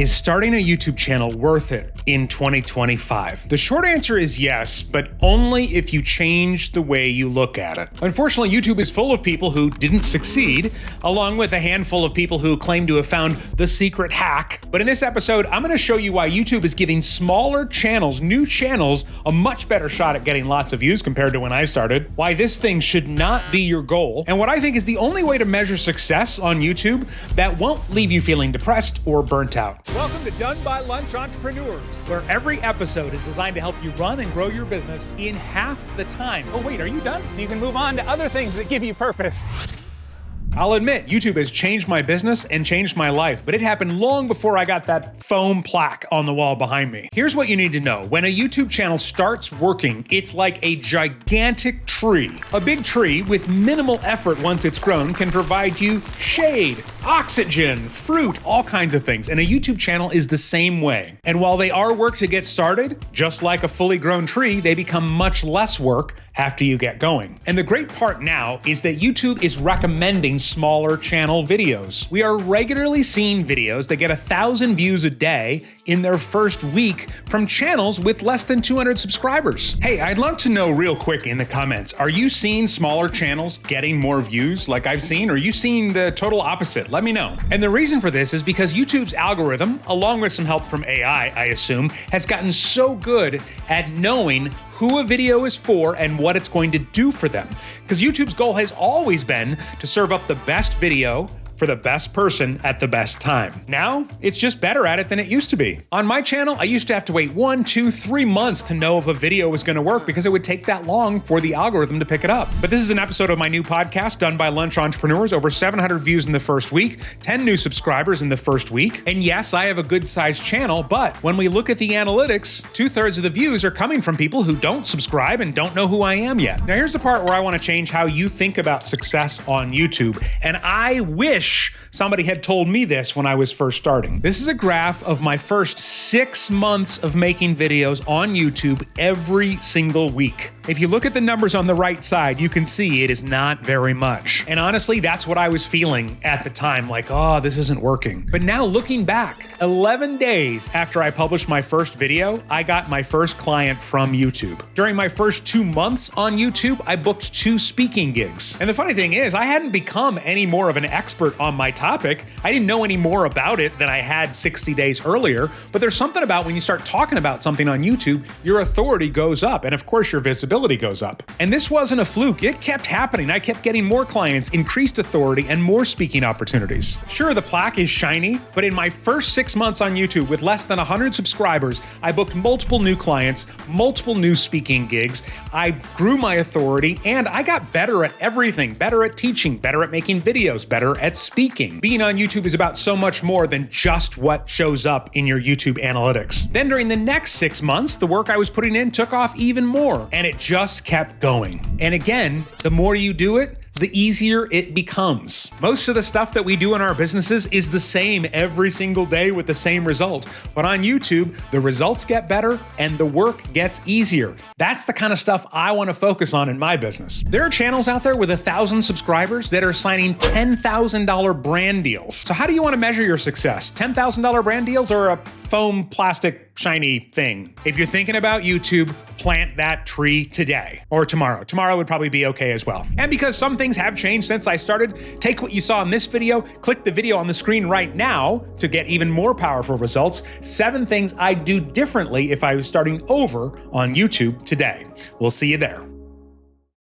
Is starting a YouTube channel worth it in 2025? The short answer is yes, but only if you change the way you look at it. Unfortunately, YouTube is full of people who didn't succeed, along with a handful of people who claim to have found the secret hack. But in this episode, I'm going to show you why YouTube is giving smaller channels, new channels, a much better shot at getting lots of views compared to when I started, why this thing should not be your goal, and what I think is the only way to measure success on YouTube that won't leave you feeling depressed or burnt out. Welcome to Done by Lunch Entrepreneurs, where every episode is designed to help you run and grow your business in half the time. Oh wait, are you done? So you can move on to other things that give you purpose. I'll admit, YouTube has changed my business and changed my life, but it happened long before I got that foam plaque on the wall behind me. Here's what you need to know. When a YouTube channel starts working, it's like a gigantic tree. A big tree with minimal effort once it's grown can provide you shade, oxygen, fruit, all kinds of things. And a YouTube channel is the same way. And while they are work to get started, just like a fully grown tree, they become much less work after you get going. And the great part now is that YouTube is recommending smaller channel videos. We are regularly seeing videos that get 1,000 views a day in their first week from channels with less than 200 subscribers. Hey, I'd love to know real quick in the comments, are you seeing smaller channels getting more views like I've seen, or are you seeing the total opposite? Let me know. And the reason for this is because YouTube's algorithm, along with some help from AI, I assume, has gotten so good at knowing who a video is for and what it's going to do for them. Because YouTube's goal has always been to serve up the best video for the best person at the best time. Now, it's just better at it than it used to be. On my channel, I used to have to wait 1, 2, 3 months to know if a video was gonna work because it would take that long for the algorithm to pick it up. But this is an episode of my new podcast, Done by Lunch Entrepreneurs, over 700 views in the first week, 10 new subscribers in the first week. And yes, I have a good sized channel, but when we look at the analytics, 2/3 of the views are coming from people who don't subscribe and don't know who I am yet. Now here's the part where I wanna change how you think about success on YouTube. And I wish somebody had told me this when I was first starting. This is a graph of my first 6 months of making videos on YouTube every single week. If you look at the numbers on the right side, you can see it is not very much. And honestly, that's what I was feeling at the time, like, oh, this isn't working. But now looking back, 11 days after I published my first video, I got my first client from YouTube. During my first 2 months on YouTube, I booked 2 speaking gigs. And the funny thing is, I hadn't become any more of an expert on my topic. I didn't know any more about it than I had 60 days earlier, but there's something about when you start talking about something on YouTube, your authority goes up, and of course your visibility goes up. And this wasn't a fluke. It kept happening. I kept getting more clients, increased authority, and more speaking opportunities. Sure, the plaque is shiny, but in my first 6 months on YouTube with less than 100 subscribers, I booked multiple new clients, multiple new speaking gigs. I grew my authority, and I got better at everything, better at teaching, better at making videos, better at speaking. Being on YouTube is about so much more than just what shows up in your YouTube analytics. Then during the next 6 months, the work I was putting in took off even more, and it just kept going. And again, the more you do it, the easier it becomes. Most of the stuff that we do in our businesses is the same every single day with the same result. But on YouTube, the results get better and the work gets easier. That's the kind of stuff I want to focus on in my business. There are channels out there with 1,000 subscribers that are signing $10,000 brand deals. So how do you want to measure your success? $10,000 brand deals or a foam plastic shiny thing? If you're thinking about YouTube, plant that tree today or tomorrow. Tomorrow would probably be okay as well. And because some things have changed since I started, take what you saw in this video, click the video on the screen right now to get even more powerful results. 7 things I'd do differently if I was starting over on YouTube today. We'll see you there.